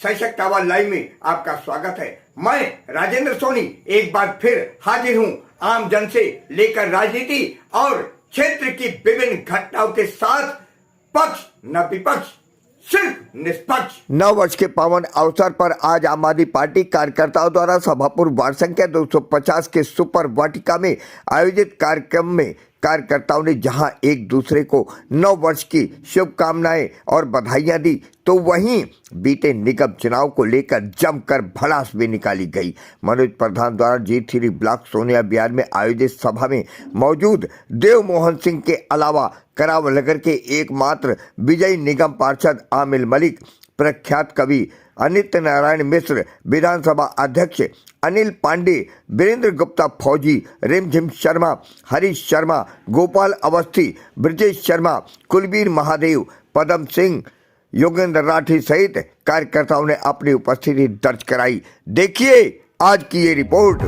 सशक्त आवाज लाइव में आपका स्वागत है। मैं राजेंद्र सोनी एक बार फिर हाजिर हूं आम जन से लेकर राजनीति और क्षेत्र की विभिन्न घटनाओं के साथ, पक्ष न विपक्ष, सिर्फ निष्पक्ष। 9 वर्ष के पावन अवसर पर आज आम आदमी पार्टी कार्यकर्ताओं द्वारा सभापुर वार्ड संख्या 250 के सुपर वाटिका में आयोजित कार्यक्रम में कार्यकर्ताओं ने जहां एक दूसरे को 9 वर्ष की शुभकामनाएं और बधाइयां दी, तो वहीं बीते निगम चुनाव को लेकर जमकर भड़ास भी निकाली गई। मनोज प्रधान द्वारा G3 ब्लॉक सोनिया बिहार में आयोजित सभा में मौजूद देव मोहन सिंह के अलावा करावल नगर के एकमात्र विजयी निगम पार्षद आमिर मलिक, प्रख्यात कवि अनित्य नारायण मिश्र, विधानसभा अध्यक्ष अनिल पांडे, वीरेंद्र गुप्ता फौजी, रिमझिम शर्मा, हरीश शर्मा, गोपाल अवस्थी, ब्रजेश शर्मा, कुलबीर महादेव, पदम सिंह, योगेंद्र राठी सहित कार्यकर्ताओं ने अपनी उपस्थिति दर्ज कराई। देखिए आज की ये रिपोर्ट।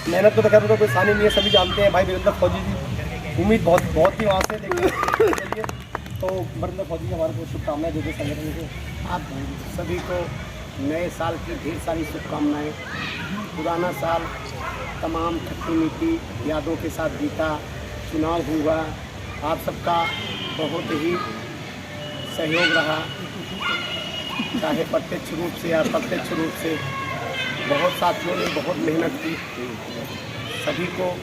मेहनत तो खैर कोई सानी नहीं है, सभी जानते हैं। भाई वीरेंद्र फौजी जी, उम्मीद बहुत थी वहाँ से देखिए। तो वीरेंद्र फौजी हमारे को शुभकामनाएं देते संगठन को। आप सभी को नए साल की ढेर सारी शुभकामनाएं। पुराना साल तमाम खट्टी मीठी यादों के साथ बीता, चुनाव हुआ, आप सबका बहुत ही सहयोग रहा, चाहे प्रत्यक्ष रूप से या अप्रत्यक्ष रूप से। बहुत साथियों ने बहुत मेहनत की। सभी को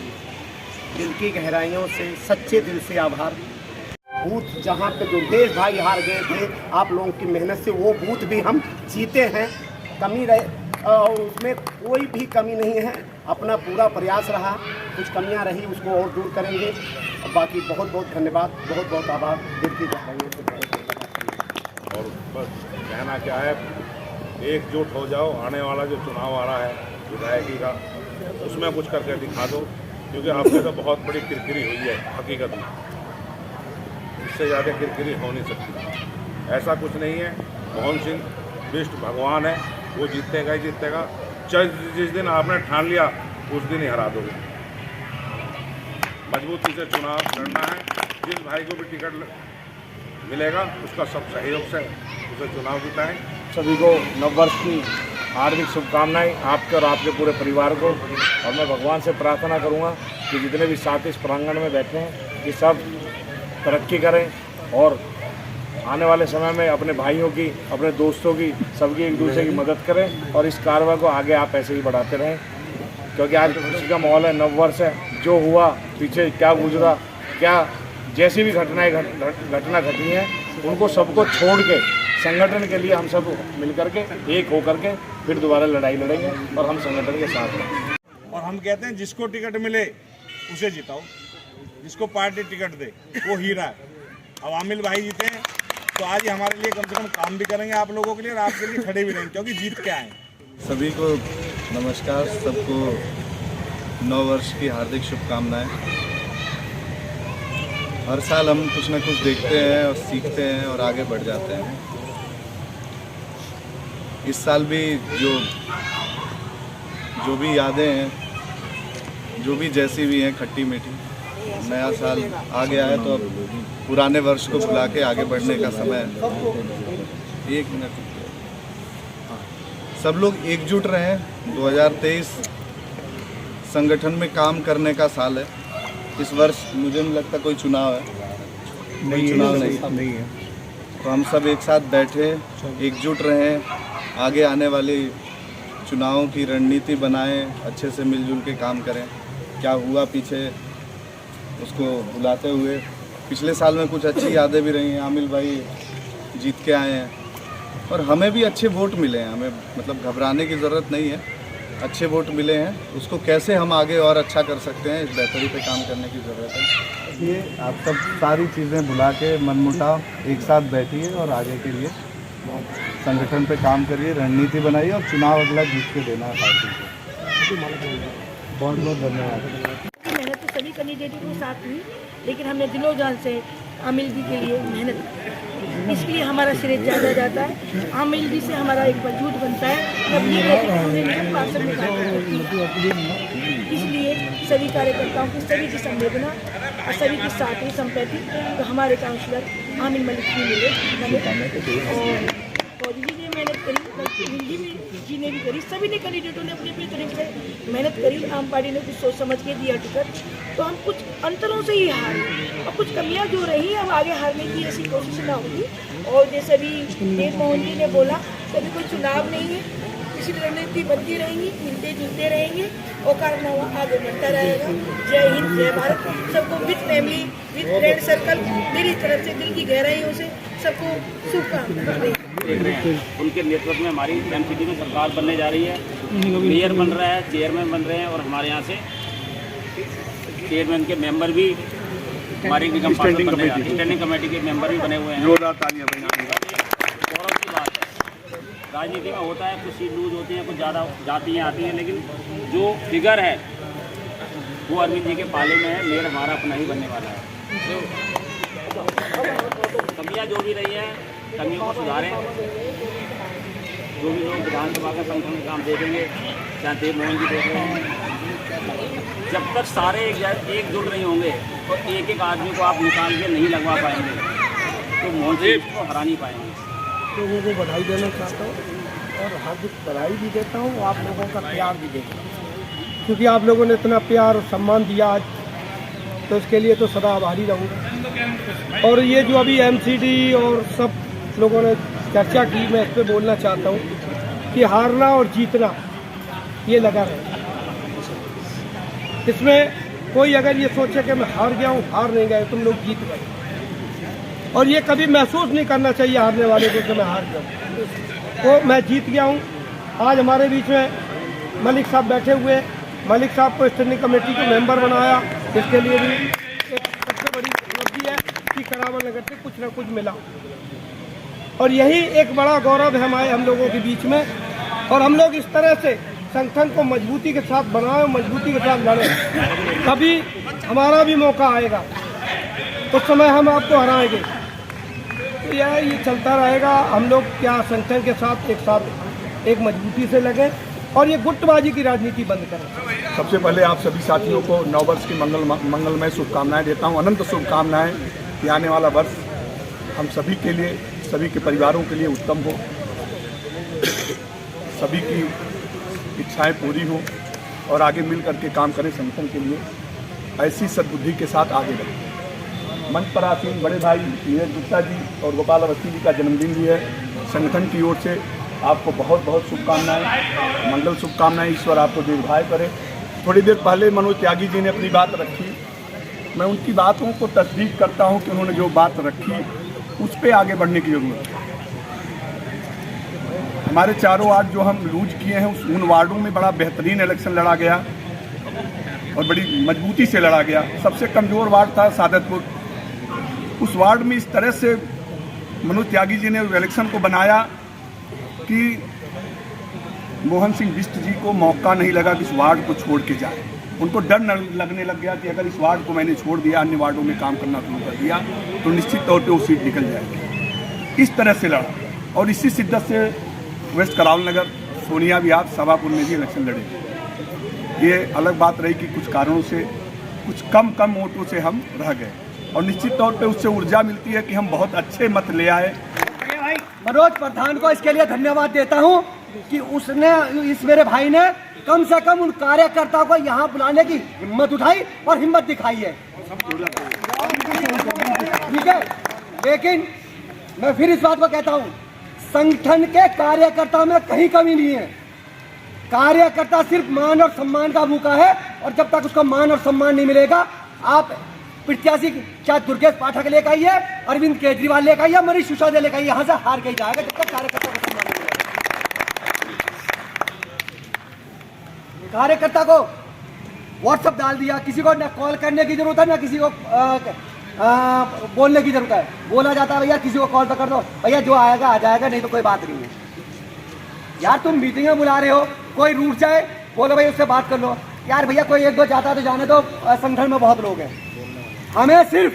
दिल की गहराइयों से सच्चे दिल से आभार। बूथ जहाँ पे दुर्गेश भाई हार गए थे, आप लोगों की मेहनत से वो बूथ भी हम जीते हैं। कमी रहे और उसमें कोई भी कमी नहीं है, अपना पूरा प्रयास रहा। कुछ कमियां रही उसको और दूर करेंगे। और बाकी बहुत बहुत धन्यवाद, बहुत बहुत आभार दिल की गहराइयों से। और बस कहना क्या है, एकजुट हो जाओ। आने वाला जो चुनाव आ रहा है विधायकी का, उसमें कुछ करके दिखा दो, क्योंकि आपने तो बहुत बड़ी किरकिरी हुई है हकीकत में। इससे ज़्यादा किरकिरी हो नहीं सकती। ऐसा कुछ नहीं है। मोहन सिंह विष्णु भगवान है, वो जीतेगा ही जीतेगा। जिस दिन आपने ठान लिया उस दिन ही हरा दोगे। मजबूती से चुनाव लड़ना है। जिस भाई को भी टिकट मिलेगा उसका सब सहयोग से उसे चुनाव जिताएं। सभी को नववर्ष की हार्दिक शुभकामनाएं, आपके और आपके पूरे परिवार को। और मैं भगवान से प्रार्थना करूंगा कि जितने भी साथी इस प्रांगण में बैठे हैं, ये सब तरक्की करें और आने वाले समय में अपने भाइयों की, अपने दोस्तों की, सबकी एक दूसरे की मदद करें। और इस कार्रवाई को आगे आप ऐसे ही बढ़ाते रहें, क्योंकि आज खुशी का माहौल है। नववर्ष है, जो हुआ पीछे क्या गुजरा, क्या जैसी भी घटना घटी है, उनको सबको छोड़ के संगठन के लिए हम सब मिलकर के एक होकर के फिर दोबारा लड़ाई लड़ेंगे और हम संगठन के साथ हैं। और हम कहते हैं जिसको टिकट मिले उसे जिताओ, जिसको पार्टी टिकट दे वो हीरा है। अब आमिर भाई जीते हैं तो आज ही हमारे लिए कम से कम काम भी करेंगे आप लोगों के लिए, और आपके लिए खड़े भी रहेंगे, क्योंकि जीत के आए। सभी को नमस्कार, सबको 9 वर्ष की हार्दिक शुभकामनाएं। हर साल हम कुछ ना कुछ देखते हैं और सीखते हैं और आगे बढ़ जाते हैं। इस साल भी जो भी यादें हैं, जो भी जैसी भी हैं खट्टी मीठी, नया साल आ गया है तो अब पुराने वर्ष को भुला के आगे बढ़ने का समय है। 1 मिनट, सब लोग एकजुट रहें। 2023 संगठन में काम करने का साल है। इस वर्ष मुझे नहीं लगता कोई चुनाव है, कोई चुनाव नहीं है। तो हम सब एक साथ बैठे, एकजुट रहें, आगे आने वाली चुनावों की रणनीति बनाएं, अच्छे से मिलजुल के काम करें। क्या हुआ पीछे उसको भुलाते हुए, पिछले साल में कुछ अच्छी यादें भी रही हैं। आमिर भाई जीत के आए हैं और हमें भी अच्छे वोट मिले हैं। हमें मतलब घबराने की ज़रूरत नहीं है, अच्छे वोट मिले हैं। उसको कैसे हम आगे और अच्छा कर सकते हैं, इस बेहतरी पे काम करने की ज़रूरत है। इसलिए आप सब सारी चीज़ें भुला के मनमुटाव एक साथ बैठिए और आगे के लिए संगठन पे काम करिए, रणनीति बनाइए और चुनाव अगला जीत के देना है पार्टी को। बहुत बहुत धन्यवाद। मेहनत तो सभी कैंडिडेटों के साथ हुई, लेकिन हमने दिलो जान से आमिर जी के लिए मेहनत की, इसलिए हमारा श्रेय ज़्यादा जाता है। आमिर जी से हमारा एक वजूद बनता है, तब ये इसलिए सभी कार्यकर्ताओं की सभी की संवेदना और सभी की साथ ही संपत्ति तो हमारे काउंसलर आमिर मलिक जी मिले और फौजी जी ने मेहनत करी, हिंदी में जी ने भी करी, सभी ने कैंडिडेटों ने अपनी अपनी तरीके से मेहनत करी। आम पार्टी ने कुछ सोच समझ के दिया टिकट, तो हम कुछ अंतरों से ही हारे और कुछ कमियां जो रही अब आगे हारने की ऐसी कोशिश ना होगी। और जैसे अभी देव मोहन जी ने बोला कि अभी कोई चुनाव नहीं है, इसी रणनीति बनती रहेंगी, मिलते जुलते रहेंगे और कारनामा आगे बढ़ता रहेगा। जय हिंद, जय भारत। सबको with family, with friend circle मेरी तरफ से दिल की गहराइयों से सबको शुभकामनाएं। उनके नेतृत्व में हमारी एमसीडी में सरकार बनने जा रही है, मेयर बन रहा है, चेयरमैन बन रहे हैं और हमारे यहाँ से चेयरमैन के मेंबर भी हमारी निगम पार्षद बनने जा रहे हैं, स्टैंडिंग कमेटी के मेंबर भी बने हुए हैं। गौरव की बात है, राजनीति में होता है कुछ सीट लूज होती हैं, कुछ ज़्यादा जाती हैं आती हैं, लेकिन जो फिगर है वो अरविंद जी के पाले में है। मेयर हमारा अपना ही बनने वाला है। कमियाँ जो भी रही हैं कमियों को सुधारें। जो भी लोग विधानसभा का संगठन का काम देखेंगे, चाहे देव मोहन जी देख रहे हैं, जब तक सारे एकजुट नहीं होंगे तो एक एक आदमी को आप निकाल के नहीं लगवा पाएंगे, तो मोहन जी को हरा नहीं पाएंगे। लोगों को बधाई देना चाहता हूँ और हार्दिक बधाई भी देता हूँ, आप लोगों का प्यार भी देता हूँ, क्योंकि आप लोगों ने इतना प्यार और सम्मान दिया आज, तो इसके लिए तो सदा आभारी रहूँगा। और ये जो अभी एमसीडी और सब लोगों ने चर्चा की, मैं इस पर बोलना चाहता हूँ कि हारना और जीतना ये लगा रहे। इसमें कोई अगर ये सोचे कि मैं हार गया हूँ, हार नहीं गए, तुम लोग जीत गए। और ये कभी महसूस नहीं करना चाहिए हारने वाले को कि मैं हार गया हूँ, तो मैं जीत गया हूँ। आज हमारे बीच में मलिक साहब बैठे हुए, मलिक साहब को स्टैंडिंग कमेटी के मेंबर बनाया, इसके लिए भी एक सबसे बड़ी उपलब्धि है कि करावल नगर से कुछ ना कुछ मिला। और यही एक बड़ा गौरव है हम लोगों के बीच में। और हम लोग इस तरह से संगठन को मजबूती के साथ बनाएं, मजबूती के साथ लड़ें, कभी हमारा भी मौका आएगा, उस समय हम आपको हराएंगे। तो ये चलता रहेगा। हम लोग क्या संगठन के साथ एक मजबूती से लगे और ये गुटबाजी की राजनीति बंद करें। सबसे पहले आप सभी साथियों को नववर्ष की मंगलमय शुभकामनाएं देता हूं, अनंत शुभकामनाएं कि आने वाला वर्ष हम सभी के लिए, सभी के परिवारों के लिए उत्तम हो, सभी की इच्छाएं पूरी हो और आगे मिल करके काम करें संगठन के लिए। ऐसी सद्बुद्धि के साथ आगे बढ़ें। मंच पर आसीन बड़े भाई नीरज गुप्ता जी और गोपाल अवस्थी जी का जन्मदिन भी है। संगठन की ओर से आपको बहुत बहुत शुभकामनाएं, मंगल शुभकामनाएं। ईश्वर आपको दीर्घायु करे। थोड़ी देर पहले मनोज त्यागी जी ने अपनी बात रखी, मैं उनकी बातों को तस्दीक करता हूं कि उन्होंने जो बात रखी उस पर आगे बढ़ने की जरूरत है। हमारे चारों वार्ड जो हम लूज किए हैं उन वार्डों में बड़ा बेहतरीन इलेक्शन लड़ा गया और बड़ी मजबूती से लड़ा गया। सबसे कमज़ोर वार्ड था सादतपुर। उस वार्ड में इस तरह से मनोज त्यागी जी ने इलेक्शन को बनाया कि मोहन सिंह बिष्ट जी को मौका नहीं लगा कि इस वार्ड को छोड़ के जाए। उनको डर लगने लग गया कि अगर इस वार्ड को मैंने छोड़ दिया, अन्य वार्डों में काम करना शुरू कर दिया, तो निश्चित तौर पे वो सीट निकल जाएगी। इस तरह से लड़ा और इसी शिद्दत से वेस्ट करावल नगर सोनिया विहार सभापुर में भी इलेक्शन लड़े। ये अलग बात रही कि कुछ कारणों से कुछ कम वोटों से हम रह गए और निश्चित तौर पे उससे ऊर्जा मिलती है कि हम बहुत अच्छे मत ले आए। मनोज प्रधान को इसके लिए धन्यवाद देता हूं कि उसने, इस मेरे भाई ने कम से कम उन कार्यकर्ताओं को यहाँ बुलाने की हिम्मत उठाई और हिम्मत दिखाई है। ठीक है, लेकिन मैं फिर इस बात को कहता हूँ, संगठन के कार्यकर्ता में कहीं कमी नहीं है। कार्यकर्ता सिर्फ मान और सम्मान का भूखा है और जब तक उसको मान और सम्मान नहीं मिलेगा, आप प्रत्याशी चाहे दुर्गेश पाठक लेकर आइए, अरविंद केजरीवाल लेकर आइए, मनीष सिसोदिया लेकर आइए, यहाँ से हार के ही जाएगा जब तक कार्यकर्ता को सम्मान नहीं मिलेगा। कार्यकर्ता को व्हाट्सएप डाल दिया, किसी को ना कॉल करने की जरूरत है ना किसी को बोलने की जरूरत है। बोला जाता है भैया किसी को कॉल तो कर दो, भैया जो आएगा आ जाएगा, नहीं तो कोई बात नहीं है। यार तुम मीटिंग में बुला रहे हो, कोई रूठ जाए बोलो भाई उससे बात कर लो। यार भैया कोई एक दो जाता है तो जाने दो, संगठन में बहुत लोग हैं। हमें सिर्फ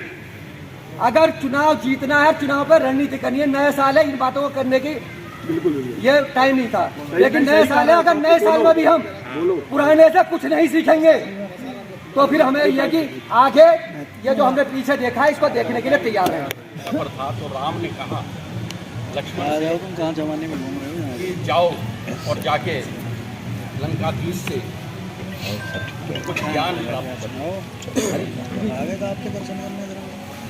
अगर चुनाव जीतना है, चुनाव पर रणनीति करनी है। नए साल है, इन बातों को करने की ये टाइम नहीं था, लेकिन नए साल है। अगर नए साल में भी हम पुराने से कुछ नहीं सीखेंगे तो फिर हमें यह कि आगे ये जो हमने पीछे देखा है इसको देखने के लिए तैयार है। सफर था तो राम ने कहा लक्ष्मण से कहाँ जमाने में घूम रहे हो कि जाओ और जाके लंकाधीश से कुछ ज्ञान प्राप्त करो।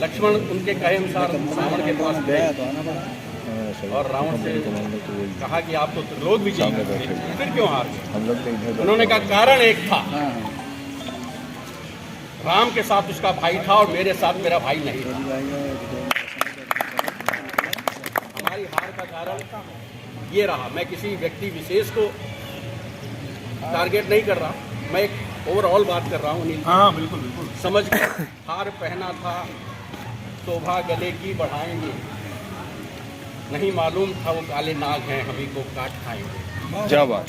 लक्ष्मण उनके कहे अनुसार रावण के पास गए और रावण से कहा कि आप तो त्रिलोक विजयी फिर क्यों हार गए? उन्होंने कहा कारण एक था, राम के साथ उसका भाई था और मेरे साथ मेरा भाई नहीं था। हमारी हार का कारण ये रहा। मैं किसी व्यक्ति विशेष को टारगेट नहीं कर रहा, मैं एक ओवरऑल बात कर रहा हूँ। हाँ बिल्कुल बिल्कुल समझ कर हार पहना था शोभा गले की बढ़ाएंगे, नहीं मालूम था वो काले नाग हैं हम ही को काट खाएंगे। जवाब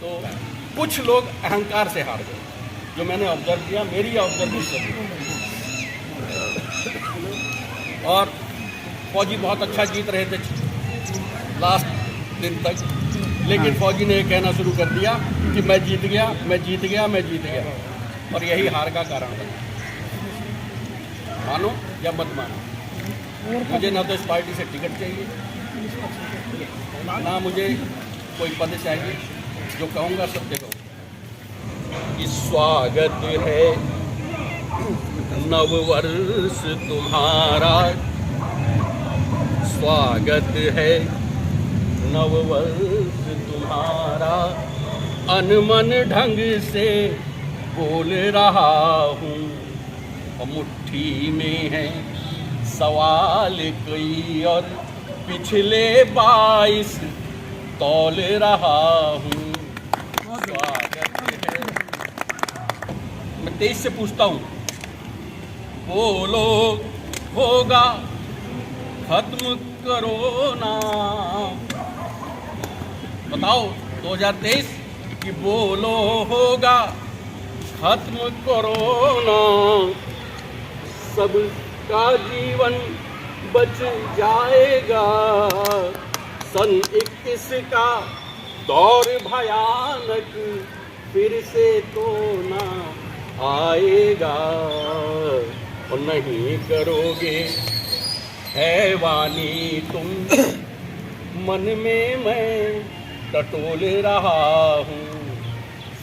तो कुछ लोग अहंकार से हार गए, जो मैंने ऑब्जर्व किया, मेरी ऑब्जर्वेशन। और फौजी बहुत अच्छा जीत रहे थे लास्ट दिन तक, लेकिन फौजी ने कहना शुरू कर दिया कि मैं जीत गया, मैं जीत गया, मैं जीत गया, और यही हार का कारण बना। मानो या मत मानो, मुझे ना तो इस पार्टी से टिकट चाहिए, ना मुझे कोई पद चाहिए। जो कहूँगा सत्य कहूँगा। कि स्वागत है नववर्ष तुम्हारा, स्वागत है नववर्ष तुम्हारा, अनमन ढंग से बोल रहा हूँ, और मुट्ठी में है सवाल कई और पिछले 22 तौल रहा हूँ। स्वागत है। मैं 23 से पूछता हूँ, बोलो होगा खत्म करो ना, बताओ 2023 कि बोलो होगा खत्म करो ना, सबका जीवन बच जाएगा, सन 21 का दौर भयानक फिर से तो ना आएगा, और नहीं करोगे हैवानी तुम, मन में मैं टटोल रहा हूँ।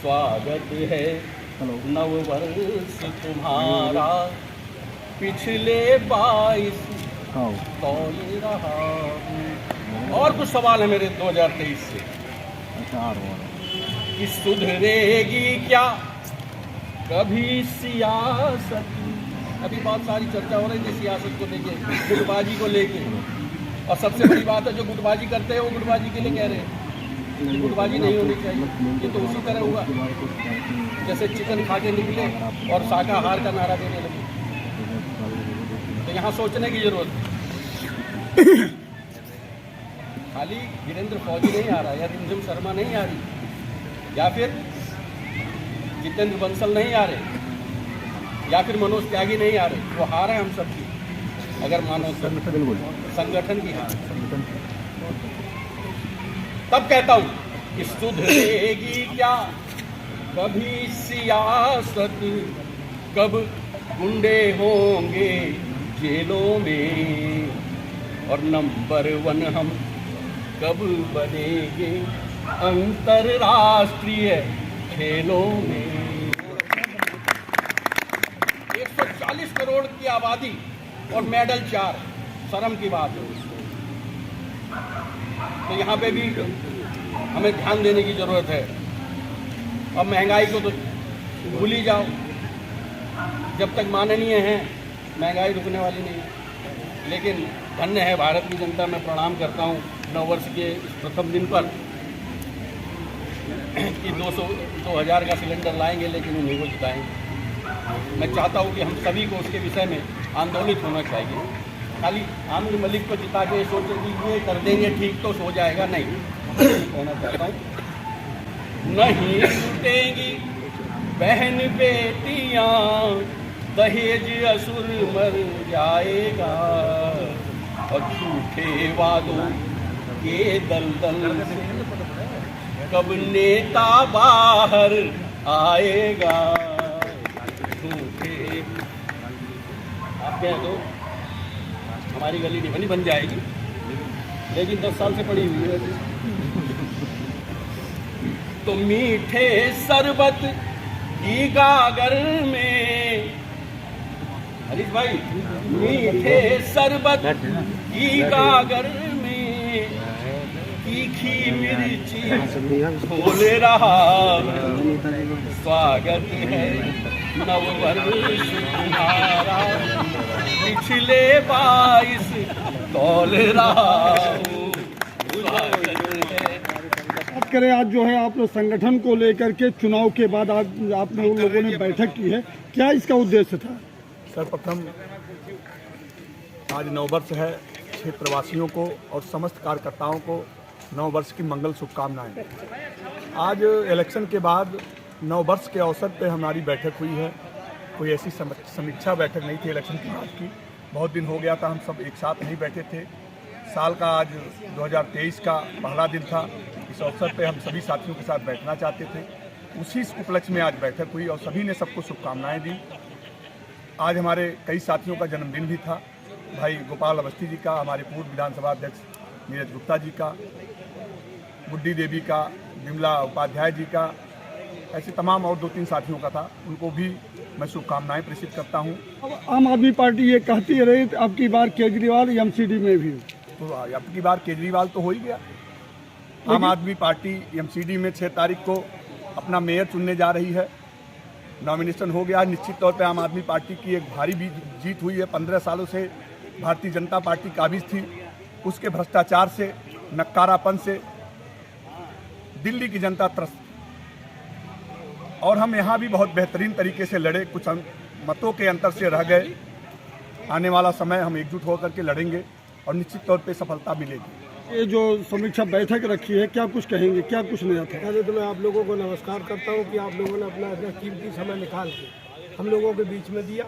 स्वागत है नववर्ष तुम्हारा, पिछले 22 तौल रहा हूँ। और कुछ सवाल है मेरे 2023 से कि सुधरेगी क्या कभी सियासत? अभी बहुत सारी चर्चा हो रही है सियासत को लेके, गुटबाजी को लेके, और सबसे बड़ी बात है जो गुटबाजी करते हैं वो गुटबाजी के लिए कह रहे हैं कि गुटबाजी नहीं होनी चाहिए। ये तो उसी तरह हुआ जैसे चिकन खा के निकले और शाकाहार का नारा देने लगे। तो यहाँ सोचने की जरूरत है। खाली वीरेंद्र फौजी नहीं आ रहा, या रिमझिम शर्मा नहीं आ रही, या फिर जितेंद्र बंसल नहीं आ रहे, या फिर मनोज त्यागी नहीं आ रहे। वो हार है हम सबकी, अगर मानो संगठन की हार। तब कहता हूँ कि सुधरेगी क्या कभी सियासत, कब गुंडे होंगे जेलों में, और नंबर 1 हम कब बनेंगे अंतरराष्ट्रीय खेलों में। 140 करोड़ की आबादी और मेडल 4, शर्म की बात है। तो यहाँ पे भी हमें ध्यान देने की जरूरत है। अब महंगाई को तो भूल ही जाओ, जब तक माननीय हैं महंगाई रुकने वाली नहीं है। लेकिन धन्य है भारत की जनता, मैं प्रणाम करता हूँ नववर्ष के प्रथम दिन पर कि 200-2000 का सिलेंडर लाएंगे, लेकिन उन्हीं को जिताएंगे। मैं चाहता हूँ कि हम सभी को उसके विषय में आंदोलित होना चाहिए। खाली आमिर मलिक को जिता के सोचे कि ये कर देंगे ठीक तो हो जाएगा, नहीं। कहना चाहता हूँ नहीं लूटेंगी बहन बेटियाँ, दहेज असुर मर जाएगा, और झूठे वादों के दलदल कब नेता बाहर आएगा। आप कहें तो हमारी गली नहीं बनी, बन जाएगी, लेकिन 10 साल से पड़ी हुई है। तो मीठे शरबत की गागर में, हरीश भाई, मीठे शरबत की गागर में तीखी मिर्ची खोल रहा, स्वागत है नववर्ष तुम्हारा, पिछले 22 तौल रहा हूँ, स्वागत है। बात करें आज जो है आप लोग संगठन को लेकर के चुनाव के बाद आज आप लोगों ने बैठक की है, क्या इसका उद्देश्य था? सर्वप्रथम आज नववर्ष है, क्षेत्रवासियों को और समस्त कार्यकर्ताओं को नववर्ष की मंगल शुभकामनाएं। आज इलेक्शन के बाद नववर्ष के अवसर पे हमारी बैठक हुई है। कोई ऐसी समीक्षा बैठक नहीं थी इलेक्शन के बाद की, बहुत दिन हो गया था हम सब एक साथ नहीं बैठे थे। साल का आज 2023 का पहला दिन था, इस अवसर पे हम सभी साथियों के साथ बैठना चाहते थे। उसी उपलक्ष्य में आज बैठक हुई और सभी ने सबको शुभकामनाएं दी। आज हमारे कई साथियों का जन्मदिन भी था, भाई गोपाल अवस्थी जी का, हमारे पूर्व विधानसभा अध्यक्ष नीरज गुप्ता जी का, बुड्ढी देवी का, विमला उपाध्याय जी का, ऐसे तमाम और 2-3 साथियों का था। उनको भी मैं शुभकामनाएं प्रेषित करता हूं। अब आम आदमी पार्टी ये कहती रही अब की बार केजरीवाल एमसीडी में भी, तो अब की बार केजरीवाल तो हो ही गया। आम आदमी पार्टी एमसीडी में 6 तारीख को अपना मेयर चुनने जा रही है, नॉमिनेशन हो गया। निश्चित तौर पे आम आदमी पार्टी की एक भारी भी जीत हुई है। 15 सालों से भारतीय जनता पार्टी काबिज थी, उसके भ्रष्टाचार से, नक्कारापन से दिल्ली की जनता त्रस्त, और हम यहाँ भी बहुत बेहतरीन तरीके से लड़े, कुछ मतों के अंतर से रह गए। आने वाला समय हम एकजुट होकर के लड़ेंगे और निश्चित तौर पे सफलता मिलेगी। ये जो समीक्षा बैठक रखी है, क्या कुछ कहेंगे, क्या कुछ नया था? पहले तो मैं आप लोगों को नमस्कार करता हूँ कि आप लोगों ने अपना कीमती समय निकाल के हम लोगों के बीच में दिया।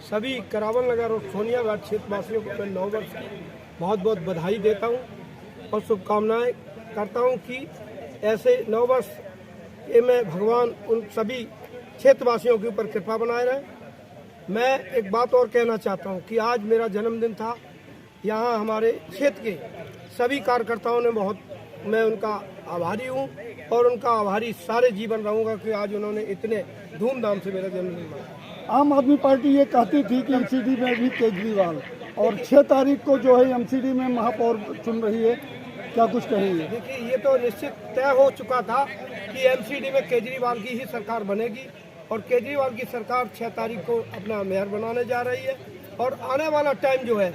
सभी करावल नगर और सोनिया घाट क्षेत्रवासियों को मैं 9 वर्ष की बहुत बहुत बधाई देता हूँ और शुभकामनाएं करता हूँ कि ऐसे 9 वर्ष ये मैं भगवान उन सभी क्षेत्रवासियों के ऊपर कृपा बनाए रहे। मैं एक बात और कहना चाहता हूँ कि आज मेरा जन्मदिन था। यहाँ हमारे क्षेत्र के सभी कार्यकर्ताओं ने बहुत, मैं उनका आभारी हूँ और उनका आभारी सारे जीवन रहूँगा कि आज उन्होंने इतने धूमधाम से मेरा जन्मदिन मनाया। आम आदमी पार्टी ये कहती थी कि एमसीडी में भी केजरीवाल, और 6 तारीख को जो है एमसीडी में महापौर चुन रही है, क्या कुछ कहेंगे? देखिए, ये तो निश्चित तय हो चुका था कि एमसीडी में केजरीवाल की ही सरकार बनेगी और केजरीवाल की सरकार 6 तारीख को अपना मेयर बनाने जा रही है। और आने वाला टाइम जो है,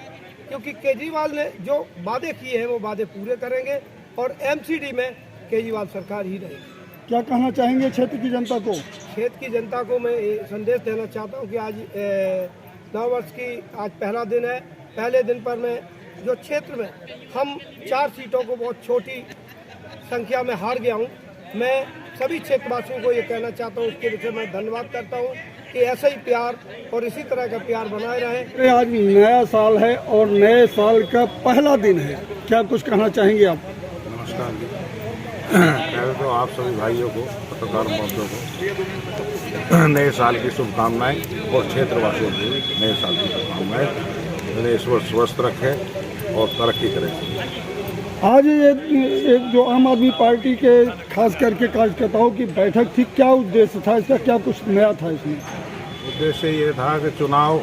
क्योंकि केजरीवाल ने जो वादे किए हैं वो वादे पूरे करेंगे और एमसीडी में केजरीवाल सरकार ही रहेगी। क्या कहना चाहेंगे क्षेत्र की जनता को? क्षेत्र की जनता को मैं ये संदेश देना चाहता हूँ कि आज 9 वर्ष की आज पहला दिन है। पहले दिन पर मैं जो क्षेत्र में हम 4 सीटों को बहुत छोटी संख्या में हार गया हूँ, मैं सभी क्षेत्रवासियों को ये कहना चाहता हूँ, उसके विषय में धन्यवाद करता हूँ कि ऐसा ही प्यार और इसी तरह का प्यार बनाए रहे। आज नया साल है और नए साल का पहला दिन है, क्या कुछ कहना चाहेंगे आप? नमस्कार जी। पहले तो आप सभी भाइयों को, पत्रकार बंधुओं को नए साल की शुभकामनाएं और क्षेत्रवासियों को नए साल की शुभकामनाएं। उन्हें इस वर्ष स्वस्थ रखें और तरक्की करें। आज ये जो आम आदमी पार्टी के खास करके कार्यकर्ताओं की बैठक थी, क्या उद्देश्य था इसका, क्या कुछ नया था इसमें? उद्देश्य ये था कि चुनाव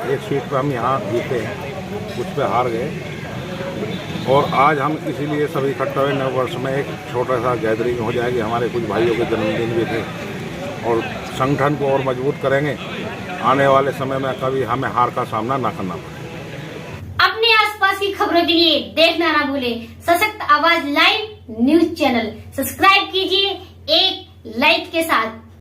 एक सीट पर हम यहाँ जीते हैं, कुछ पे हार गए, और आज हम इसीलिए सभी इकट्ठा हुए। 9 वर्ष में एक छोटा सा गैदरिंग हो जाएगी। हमारे कुछ भाइयों के जन्मदिन भी थे और संगठन को और मजबूत करेंगे। आने वाले समय में कभी हमें हार का सामना ना करना पड़े। अपने आसपास की खबरों के लिए देखना ना भूलें सशक्त आवाज लाइव न्यूज चैनल। सब्सक्राइब कीजिए एक लाइक के साथ।